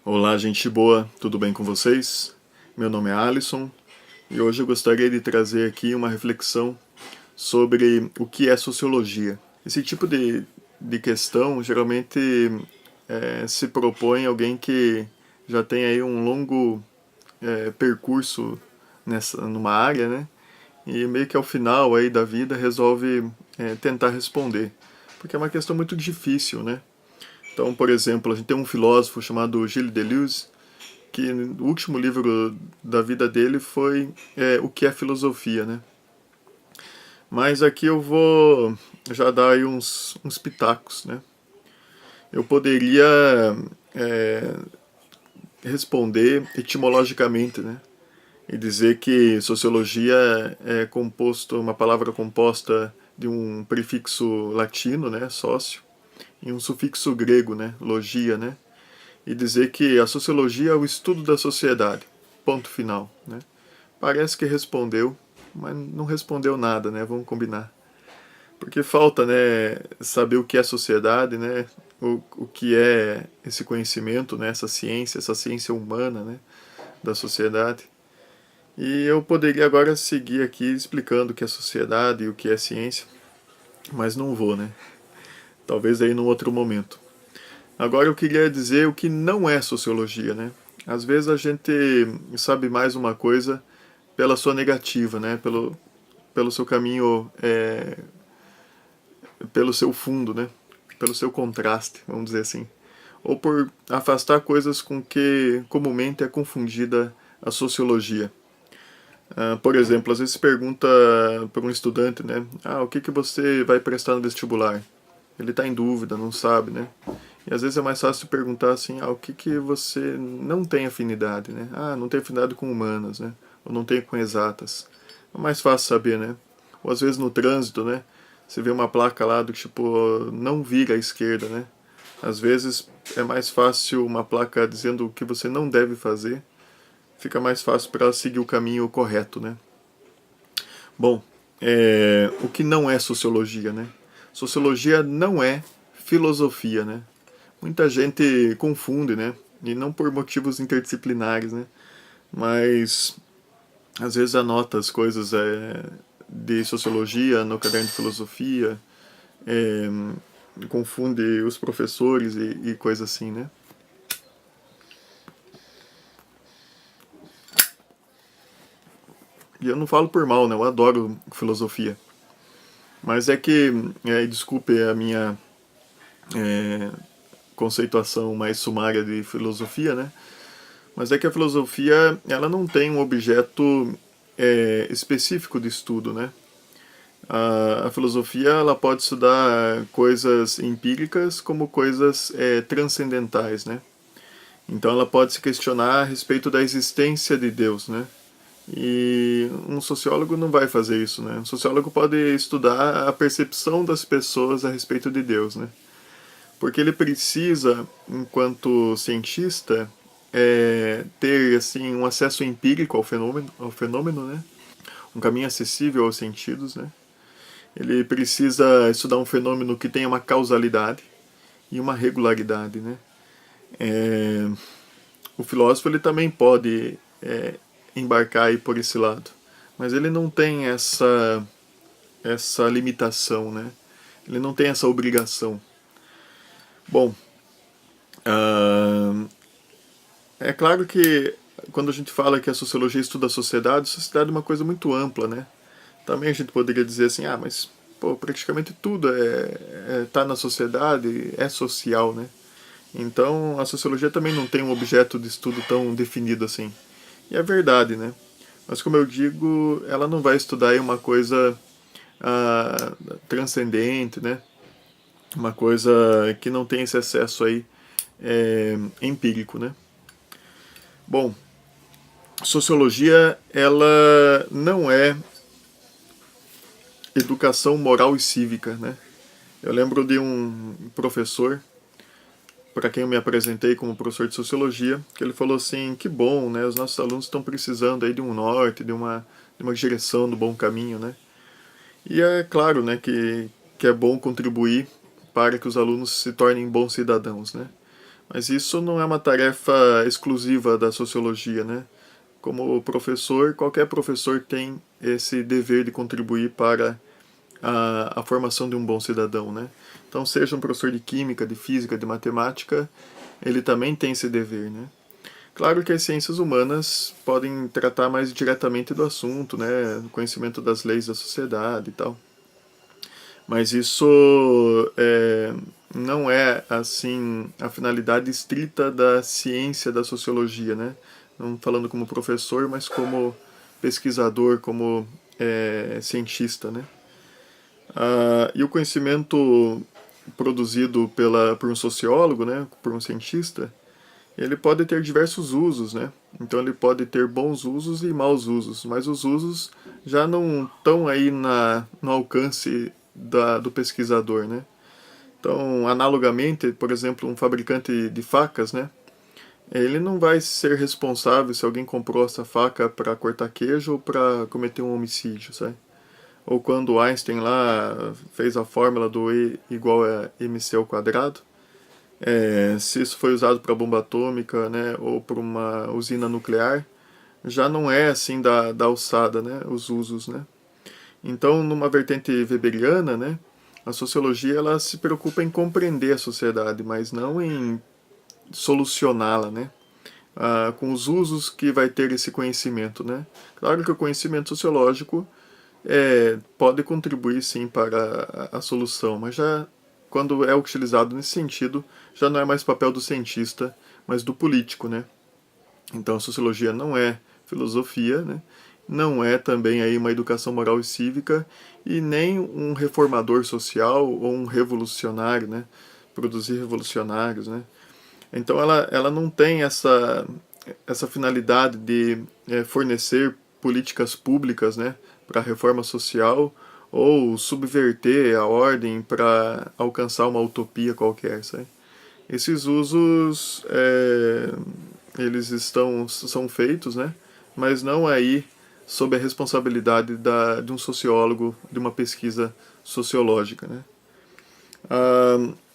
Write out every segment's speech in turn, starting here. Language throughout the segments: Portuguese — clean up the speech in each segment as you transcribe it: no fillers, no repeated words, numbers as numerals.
Olá, gente boa, tudo bem com vocês? Meu nome é Alisson e hoje eu gostaria de trazer aqui uma reflexão sobre o que é sociologia. Esse tipo de questão geralmente se propõe alguém que já tem aí um longo percurso numa área, né? E meio que ao final aí da vida resolve tentar responder, porque é uma questão muito difícil, né? Então, por exemplo, a gente tem um filósofo chamado Gilles Deleuze, que o último livro da vida dele foi O que é Filosofia, né? Mas aqui eu vou já dar aí uns pitacos, né? Eu poderia é, responder etimologicamente, né? E dizer que sociologia é composto, uma palavra composta de um prefixo latino, né, sócio, e um sufixo grego, né, logia, né, e dizer que a sociologia é o estudo da sociedade. Ponto final, né? Parece que respondeu, mas não respondeu nada, né? Vamos combinar. Porque falta, né, saber o que é sociedade, né? O que é esse conhecimento, né, essa ciência humana, né, da sociedade. E eu poderia agora seguir aqui explicando o que é sociedade e o que é ciência, mas não vou, né? Talvez aí num outro momento. Agora eu queria dizer o que não é sociologia, né? Às vezes a gente sabe mais uma coisa pela sua negativa, né? Pelo seu caminho, pelo seu fundo, né? Pelo seu contraste, vamos dizer assim. Ou por afastar coisas com que comumente é confundida a sociologia. Por exemplo, às vezes pergunta para um estudante, né? O que você vai prestar no vestibular? Ele está em dúvida, não sabe, né? E às vezes é mais fácil perguntar assim, o que você não tem afinidade, né? Não tem afinidade com humanas, né? Ou não tem com exatas. É mais fácil saber, né? Ou às vezes no trânsito, né? Você vê uma placa lá do tipo, não vira à esquerda, né? Às vezes é mais fácil uma placa dizendo o que você não deve fazer, fica mais fácil para seguir o caminho correto, né? Bom, o que não é sociologia, né? Sociologia não é filosofia, né? Muita gente confunde, né? E não por motivos interdisciplinares, né? Mas às vezes anota as coisas de sociologia no caderno de filosofia, é, confunde os professores e coisa assim, né? E eu não falo por mal, né? Eu adoro filosofia. Mas é que, desculpe a minha é, conceituação mais sumária de filosofia, né? Mas é que a filosofia, ela não tem um objeto específico de estudo, né? A filosofia, ela pode estudar coisas empíricas como coisas transcendentais, né? Então ela pode se questionar a respeito da existência de Deus, né? E um sociólogo não vai fazer isso, né? Um sociólogo pode estudar a percepção das pessoas a respeito de Deus, né? Porque ele precisa, enquanto cientista, ter assim um acesso empírico ao fenômeno, né? Um caminho acessível aos sentidos, né? Ele precisa estudar um fenômeno que tenha uma causalidade e uma regularidade, né? É, o filósofo ele também pode embarcar aí por esse lado, mas ele não tem essa limitação, né? Ele não tem essa obrigação. Bom, uh, é claro que quando a gente fala que a sociologia estuda a sociedade é uma coisa muito ampla, né? Também a gente poderia dizer assim, mas pô, praticamente tudo tá na sociedade, é social, né? Então a sociologia também não tem um objeto de estudo tão definido assim. E é verdade, né? Mas como eu digo, ela não vai estudar aí uma coisa transcendente, né? Uma coisa que não tem esse acesso aí empírico, né? Bom, sociologia ela não é educação moral e cívica, né? Eu lembro de um professor para quem eu me apresentei como professor de sociologia, que ele falou assim, que bom, né? Os nossos alunos estão precisando aí de um norte, de uma direção do bom caminho, né? E é claro, né, que é bom contribuir para que os alunos se tornem bons cidadãos, né? Mas isso não é uma tarefa exclusiva da sociologia, né? Como professor, qualquer professor tem esse dever de contribuir para a formação de um bom cidadão, né? Então, seja um professor de química, de física, de matemática, ele também tem esse dever, né? Claro que as ciências humanas podem tratar mais diretamente do assunto, né? O conhecimento das leis da sociedade e tal. Mas isso não é, assim, a finalidade estrita da ciência da sociologia, né? Não falando como professor, mas como pesquisador, como cientista, né? E o conhecimento produzido por um sociólogo, né, por um cientista, ele pode ter diversos usos, né? Então ele pode ter bons usos e maus usos, mas os usos já não estão aí no alcance do pesquisador, né? Então, analogamente, por exemplo, um fabricante de facas, né? Ele não vai ser responsável se alguém comprou essa faca para cortar queijo ou para cometer um homicídio, sabe? Ou quando Einstein lá fez a fórmula do E igual a mc ao quadrado, se isso foi usado para bomba atômica, né, ou para uma usina nuclear, já não é assim da alçada, né, os usos, né. Então, numa vertente weberiana, né, a sociologia ela se preocupa em compreender a sociedade, mas não em solucioná-la, né, com os usos que vai ter esse conhecimento, né. Claro que o conhecimento sociológico pode contribuir sim para a solução, mas já quando é utilizado nesse sentido, já não é mais papel do cientista, mas do político, né? Então a sociologia não é filosofia, né? Não é também aí uma educação moral e cívica e nem um reformador social ou um revolucionário, né? Produzir revolucionários, né? Então ela não tem essa finalidade de fornecer políticas públicas, né, para a reforma social ou subverter a ordem para alcançar uma utopia qualquer, sabe? Esses usos eles são feitos, né, mas não aí sob a responsabilidade de um sociólogo de uma pesquisa sociológica, né?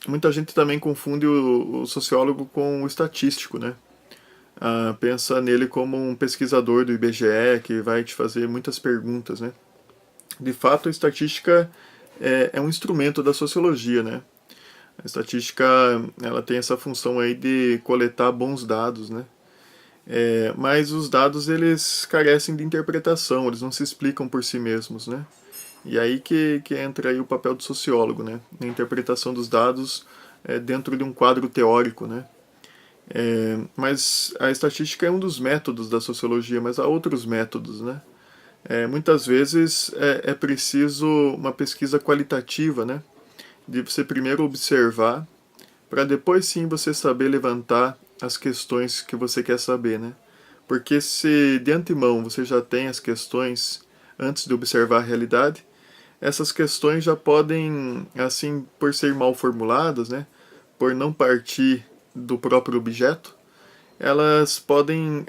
Muita gente também confunde o sociólogo com o estatístico, né? Pensa nele como um pesquisador do IBGE que vai te fazer muitas perguntas, né? De fato, a estatística é um instrumento da sociologia, né? A estatística ela tem essa função aí de coletar bons dados, né? Mas os dados eles carecem de interpretação, eles não se explicam por si mesmos, né? E aí que entra aí o papel do sociólogo, né? Na interpretação dos dados dentro de um quadro teórico, né? Mas a estatística é um dos métodos da sociologia, mas há outros métodos, né? Muitas vezes é preciso uma pesquisa qualitativa, né? De você primeiro observar, para depois sim você saber levantar as questões que você quer saber, né? Porque se de antemão você já tem as questões antes de observar a realidade, essas questões já podem, assim, por ser mal formuladas, né? Por não partir do próprio objeto, elas podem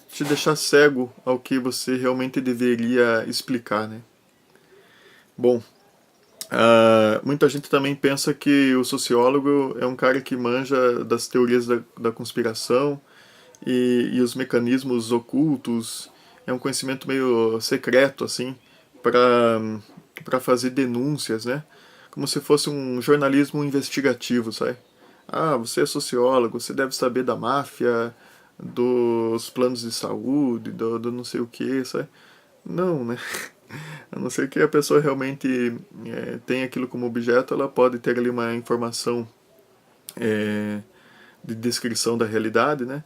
te deixar cego ao que você realmente deveria explicar, né? Bom, muita gente também pensa que o sociólogo é um cara que manja das teorias da conspiração e os mecanismos ocultos, é um conhecimento meio secreto, assim, para fazer denúncias, né? Como se fosse um jornalismo investigativo, sabe? Você é sociólogo, você deve saber da máfia, dos planos de saúde, do não sei o que, sabe? Não, né? A não ser que a pessoa realmente tenha aquilo como objeto, ela pode ter ali uma informação de descrição da realidade, né?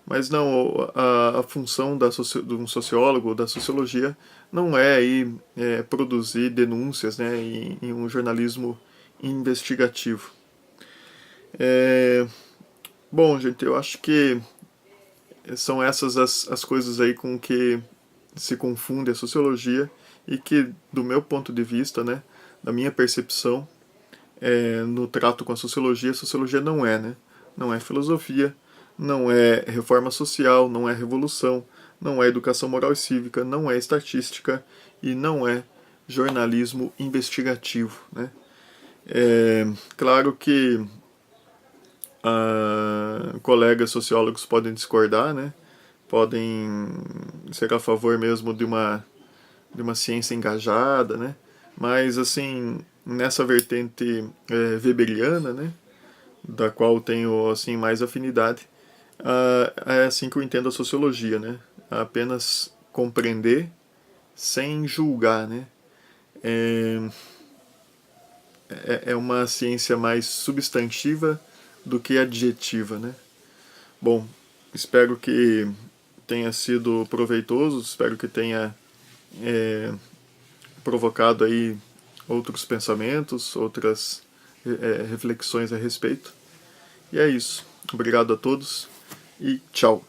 Mas não, a função de um sociólogo, da sociologia, não é aí produzir denúncias, né, em um jornalismo investigativo. Bom, gente, eu acho que são essas as coisas aí com que se confunde a sociologia e que, do meu ponto de vista, né, da minha percepção, no trato com a sociologia não é, né? Não é filosofia, não é reforma social, não é revolução, não é educação moral e cívica, não é estatística e não é jornalismo investigativo, né? Claro que colegas sociólogos podem discordar, né? Podem ser a favor mesmo de uma ciência engajada, né? Mas, assim, nessa vertente weberiana, né? Da qual tenho, assim, mais afinidade, é assim que eu entendo a sociologia, né? Apenas compreender sem julgar, né? É uma ciência mais substantiva do que adjetiva, né? Bom, espero que tenha sido proveitoso, espero que tenha provocado aí outros pensamentos, outras reflexões a respeito. E é isso. Obrigado a todos e tchau.